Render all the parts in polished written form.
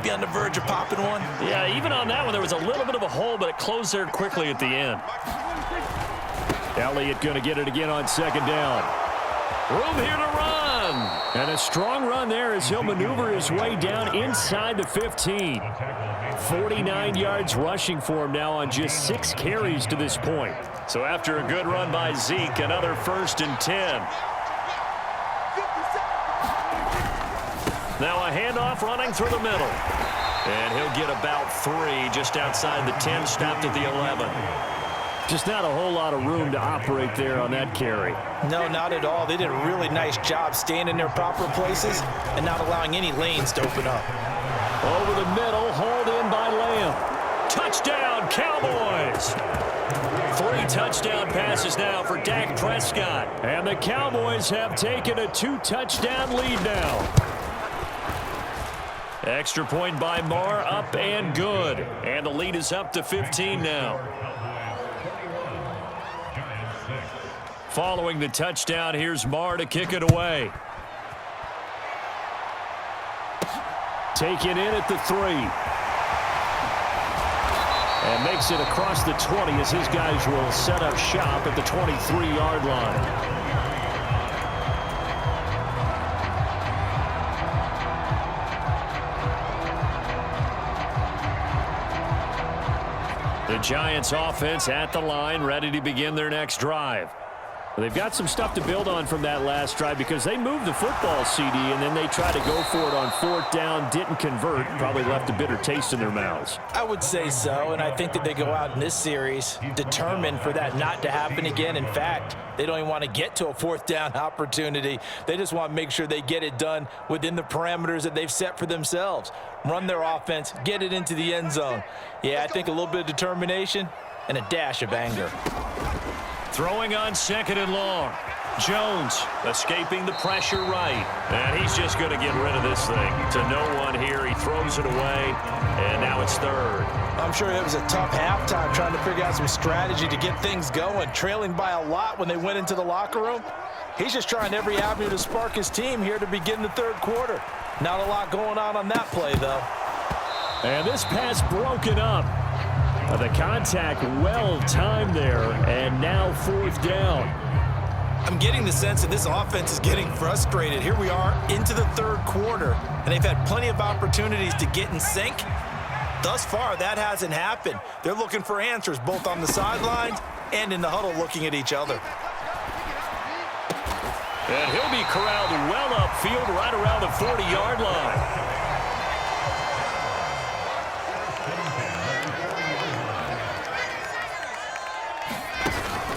be on the verge of popping one. Yeah, even on that one, there was a little bit of a hole, but it closed there quickly at the end. Elliott going to get it again on second down. Room here to run. And a strong run there as he'll maneuver his way down inside the 15. 49 yards rushing for him now on just 6 carries to this point. So after a good run by Zeke, another 1st and 10. Now a handoff running through the middle. And he'll get about 3 just outside the 10, stopped at the 11. Just not a whole lot of room to operate there on that carry. No, not at all. They did a really nice job staying in their proper places and not allowing any lanes to open up. Over the middle, hauled in by Lamb. Touchdown, Cowboys! 3 touchdown passes now for Dak Prescott. And the Cowboys have taken a 2-touchdown lead now. Extra point by Marr, up and good. And the lead is up to 15 now. Following the touchdown, here's Marr to kick it away. Taken in at the 3. And makes it across the 20 as his guys will set up shop at the 23-yard line. The Giants offense at the line, ready to begin their next drive. They've got some stuff to build on from that last drive because they moved the football, CD, and then they tried to go for it on 4th down, didn't convert, probably left a bitter taste in their mouths. I would say so, and I think that they go out in this series determined for that not to happen again. In fact, they don't even want to get to a 4th down opportunity. They just want to make sure they get it done within the parameters that they've set for themselves. Run their offense, get it into the end zone. Yeah, I think a little bit of determination and a dash of anger. Throwing on 2nd and long. Jones escaping the pressure right. And he's just going to get rid of this thing. To no one here. He throws it away. And now it's 3rd. I'm sure it was a tough halftime trying to figure out some strategy to get things going. Trailing by a lot when they went into the locker room. He's just trying every avenue to spark his team here to begin the 3rd quarter. Not a lot going on that play, though. And this pass broken up. The contact well timed there, and now 4th down. I'm getting the sense that this offense is getting frustrated. Here we are into the 3rd quarter, and they've had plenty of opportunities to get in sync. Thus far, that hasn't happened. They're looking for answers both on the sidelines and in the huddle looking at each other. And he'll be corralled well upfield right around the 40-yard line.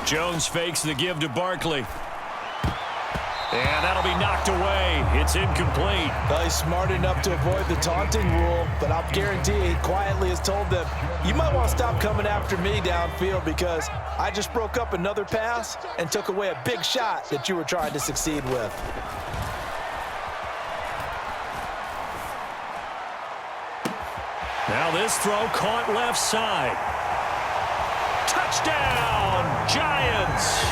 Jones fakes the give to Barkley. And that'll be knocked away. It's incomplete. Well, he's smart enough to avoid the taunting rule, but I'll guarantee he quietly has told them, you might want to stop coming after me downfield because I just broke up another pass and took away a big shot that you were trying to succeed with. Now this throw caught left side. Touchdown, Giants.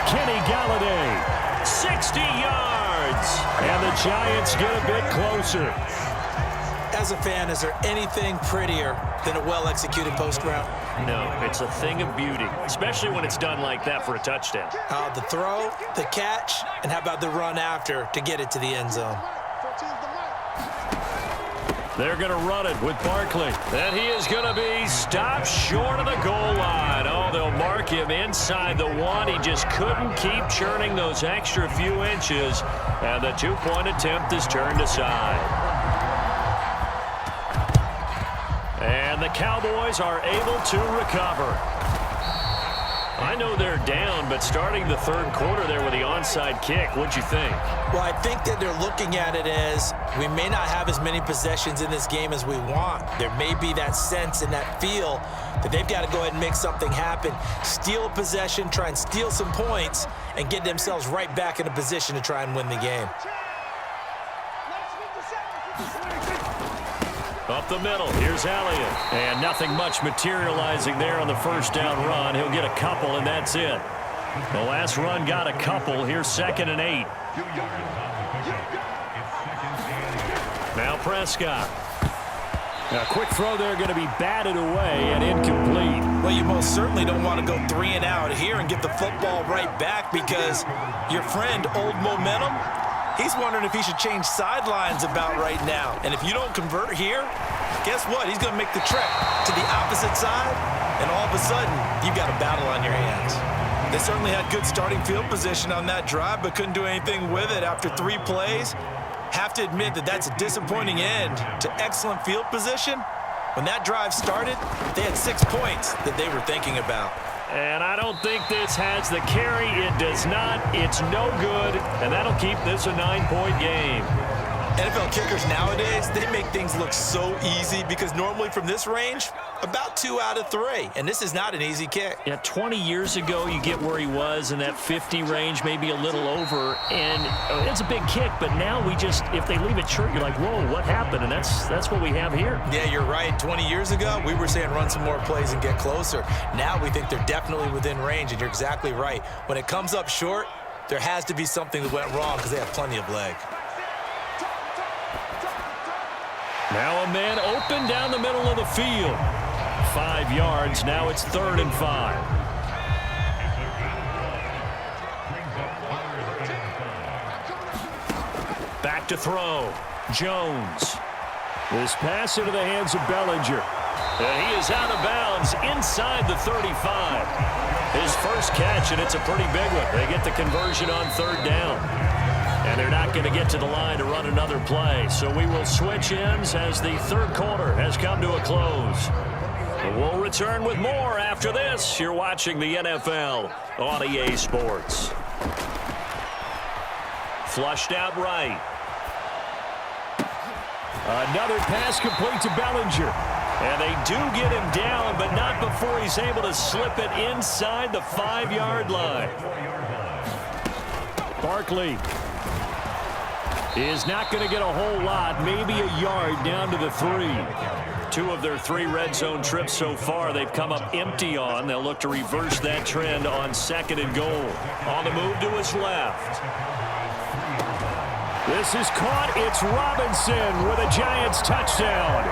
Kenny Galladay, 60 yards. And the Giants get a bit closer. As a fan, is there anything prettier than a well-executed post route? No, it's a thing of beauty, especially when it's done like that for a touchdown. The throw, the catch, and how about the run after to get it to the end zone? They're going to run it with Barkley. And he is going to be stopped short of the goal line. Oh, they'll mark him inside the 1. He just couldn't keep churning those extra few inches. And the 2-point attempt is turned aside. And the Cowboys are able to recover. I know they're down, but starting the 3rd quarter there with the onside kick, what'd you think? Well, I think that they're looking at it as we may not have as many possessions in this game as we want. There may be that sense and that feel that they've got to go ahead and make something happen. Steal a possession, try and steal some points, and get themselves right back in a position to try and win the game. Up the middle, here's Elliott. And nothing much materializing there on the 1st down run. He'll get a couple, and that's it. The last run got a couple. Here's 2nd and 8. Now Prescott. A quick throw there going to be batted away and incomplete. Well, you most certainly don't want to go 3 and out here and get the football right back because your friend, Old Momentum, he's wondering if he should change sidelines about right now. And if you don't convert here, guess what? He's going to make the trek to the opposite side, and all of a sudden, you've got a battle on your hands. They certainly had good starting field position on that drive, but couldn't do anything with it after 3 plays. Have to admit that that's a disappointing end to excellent field position. When that drive started, they had 6 points that they were thinking about. And I don't think this has the carry. It does not. It's no good, and that'll keep this a 9-point game. NFL kickers nowadays, they make things look so easy because normally from this range, about 2 out of 3. And this is not an easy kick. Yeah, 20 years ago, you get where he was in that 50 range, maybe a little over. And it's a big kick, but now we just, if they leave it short, you're like, whoa, what happened? And that's what we have here. Yeah, you're right. 20 years ago, we were saying run some more plays and get closer. Now we think they're definitely within range, and you're exactly right. When it comes up short, there has to be something that went wrong because they have plenty of leg. Now a man open down the middle of the field. 5 yards. Now it's 3rd and 5. Back to throw. Jones. This pass into the hands of Bellinger. And he is out of bounds inside the 35. His first catch, and it's a pretty big one. They get the conversion on 3rd down. And they're not going to get to the line to run another play. So we will switch ends as the 3rd quarter has come to a close. We'll return with more after this. You're watching the NFL on EA Sports. Flushed out right. Another pass complete to Bellinger. And they do get him down, but not before he's able to slip it inside the 5-yard line. Barkley is not going to get a whole lot, maybe a yard down to the 3. 2 of their 3 red zone trips so far they've come up empty on. They'll look to reverse that trend on 2nd and goal. On the move to his left. This is caught. It's Robinson with a Giants touchdown.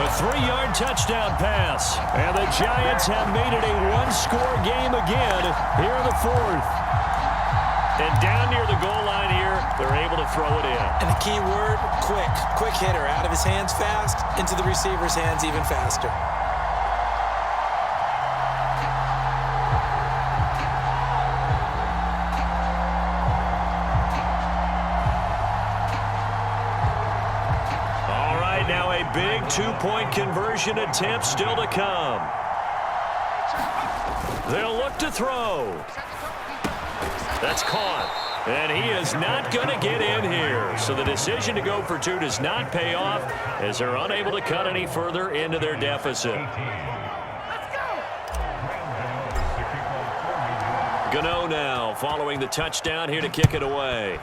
A 3-yard touchdown pass. And the Giants have made it a 1-score game again here in the 4th. And down near the goal line here, they're able to throw it in. And the key word, quick. Quick hitter. Out of his hands fast, into the receiver's hands even faster. All right, now a big 2-point conversion attempt still to come. They'll look to throw. That's caught. And he is not going to get in here. So the decision to go for 2 does not pay off as they're unable to cut any further into their deficit. Gano now following the touchdown here to kick it away.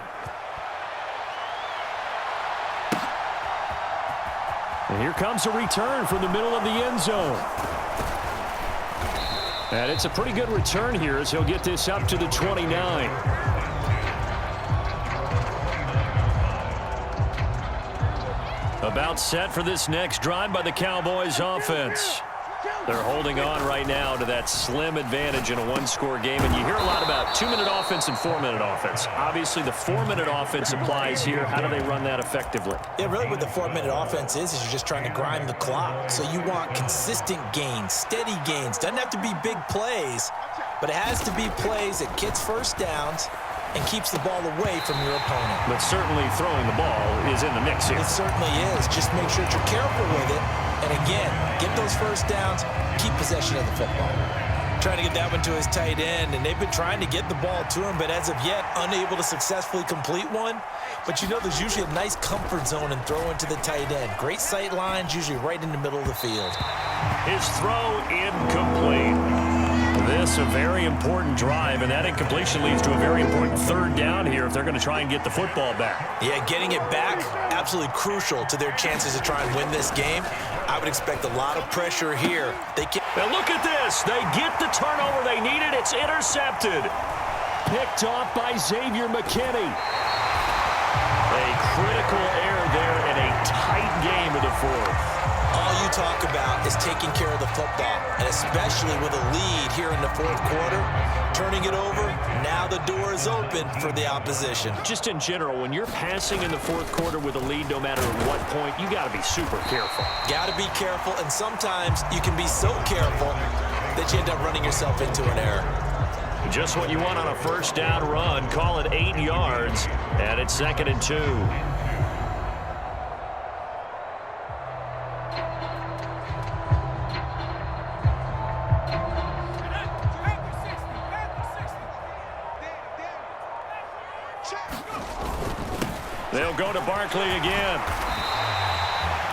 And here comes a return from the middle of the end zone. And it's a pretty good return here as he'll get this up to the 29. About set for this next drive by the Cowboys offense. They're holding on right now to that slim advantage in a 1-score game. And you hear a lot about 2-minute offense and 4-minute offense. Obviously, the 4-minute offense applies here. How do they run that effectively? Yeah, really what the 4-minute offense is you're just trying to grind the clock. So you want consistent gains, steady gains. Doesn't have to be big plays, but it has to be plays that gets first downs and keeps the ball away from your opponent. But certainly throwing the ball is in the mix here. It certainly is. Just make sure that you're careful with it. And again, get those first downs, keep possession of the football. Trying to get that one to his tight end, and they've been trying to get the ball to him, but as of yet, unable to successfully complete one. But you know there's usually a nice comfort zone in throwing to the tight end. Great sight lines, usually right in the middle of the field. His throw incomplete. This a very important drive, and that incompletion leads to a very important 3rd down here if they're going to try and get the football back. Yeah, getting it back, absolutely crucial to their chances to try and win this game. I would expect a lot of pressure here. Now look at this. They get the turnover they needed. It's intercepted. Picked off by Xavier McKinney. A critical error there in a tight game of the talk about is taking care of the football, and especially with a lead here in the fourth quarter, turning it over, now the door is open for the opposition. Just in general, when you're passing in the fourth quarter with a lead, no matter at what point, you got to be super careful. Got to be careful, and sometimes you can be so careful that you end up running yourself into an error. Just what you want on a first down run. Call it 8 yards, and it's 2nd and 2. They'll go to Barkley again.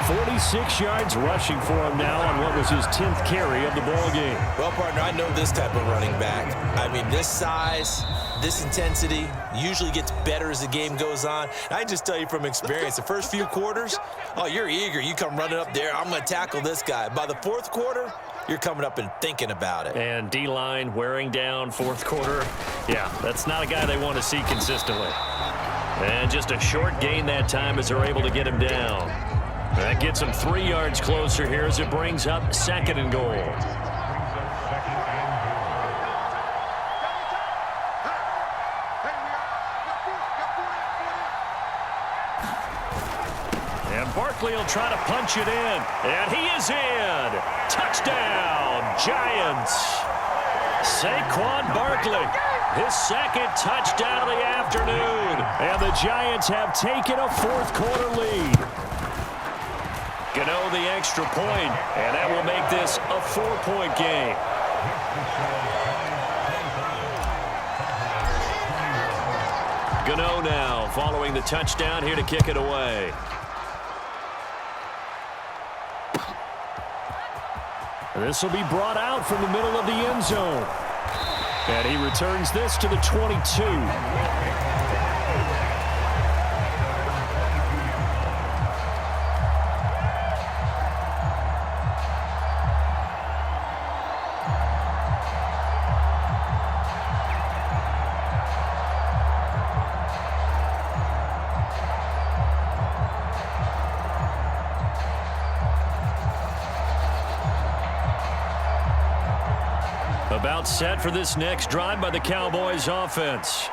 46 yards rushing for him now on what was his 10th carry of the ball game. Well, partner, I know this type of running back. I mean, this size, this intensity usually gets better as the game goes on. And I can just tell you from experience, the first few quarters, oh, you're eager. You come running up there, I'm going to tackle this guy. By the fourth quarter, you're coming up and thinking about it. And D-line wearing down fourth quarter. Yeah, that's not a guy they want to see consistently. And just a short gain that time as they're able to get him down. That gets him 3 yards closer here as it brings up 2nd and goal. And Barkley will try to punch it in. And he is in. Touchdown, Giants. Saquon Barkley, his 2nd touchdown of the afternoon. And the Giants have taken a fourth quarter lead. Gano the extra point, and that will make this a 4-point game. Gano now following the touchdown here to kick it away. This will be brought out from the middle of the end zone. And he returns this to the 22. About set for this next drive by the Cowboys offense.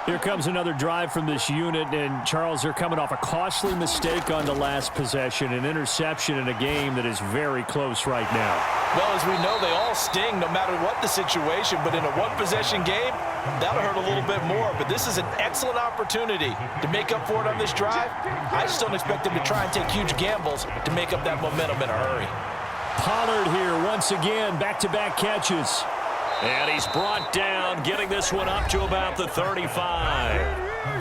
Here comes another drive from this unit, and Charles, they're coming off a costly mistake on the last possession, an interception in a game that is very close right now. Well, as we know, they all sting no matter what the situation, but in a one-possession game, that'll hurt a little bit more. But this is an excellent opportunity to make up for it on this drive. I just don't expect them to try and take huge gambles to make up that momentum in a hurry. Pollard here once again, back-to-back catches. And he's brought down, getting this one up to about the 35.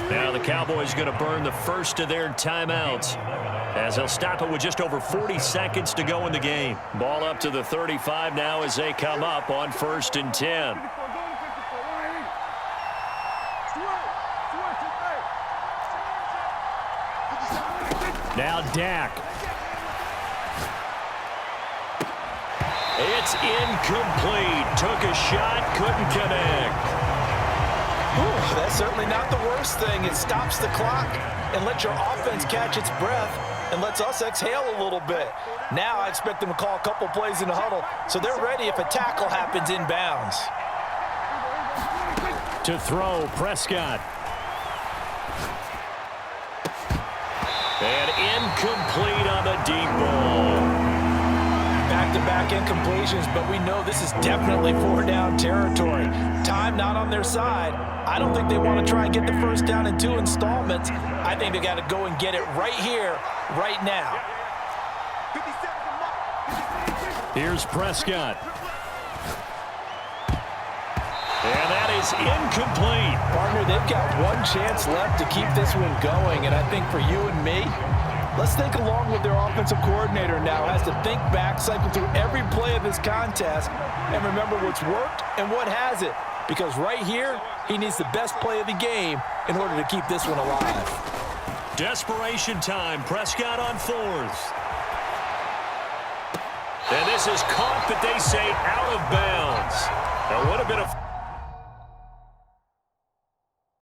Now the Cowboys going to burn the first of their timeouts as they'll stop it with just over 40 seconds to go in the game. Ball up to the 35 now as they come up on 1st and 10. Now Dak. It's incomplete. Took a shot, couldn't connect. Ooh, that's certainly not the worst thing. It stops the clock and lets your offense catch its breath and lets us exhale a little bit. Now I expect them to call a couple plays in the huddle so they're ready if a tackle happens inbounds. To throw, Prescott. And incomplete on the deep ball. Back-to-back incompletions, but we know this is definitely 4-down territory. Time not on their side. I don't think they want to try and get the first down in 2 installments. I think they got to go and get it right here, right now. Here's Prescott. And that is incomplete. Partner, they've got one chance left to keep this one going, and I think for you and me, let's think along with their offensive coordinator now. Has to think back, cycle through every play of this contest, and remember what's worked and what hasn't. Because right here, he needs the best play of the game in order to keep this one alive. Desperation time. Prescott on 4th. And this is caught, but they say out of bounds. That would have been a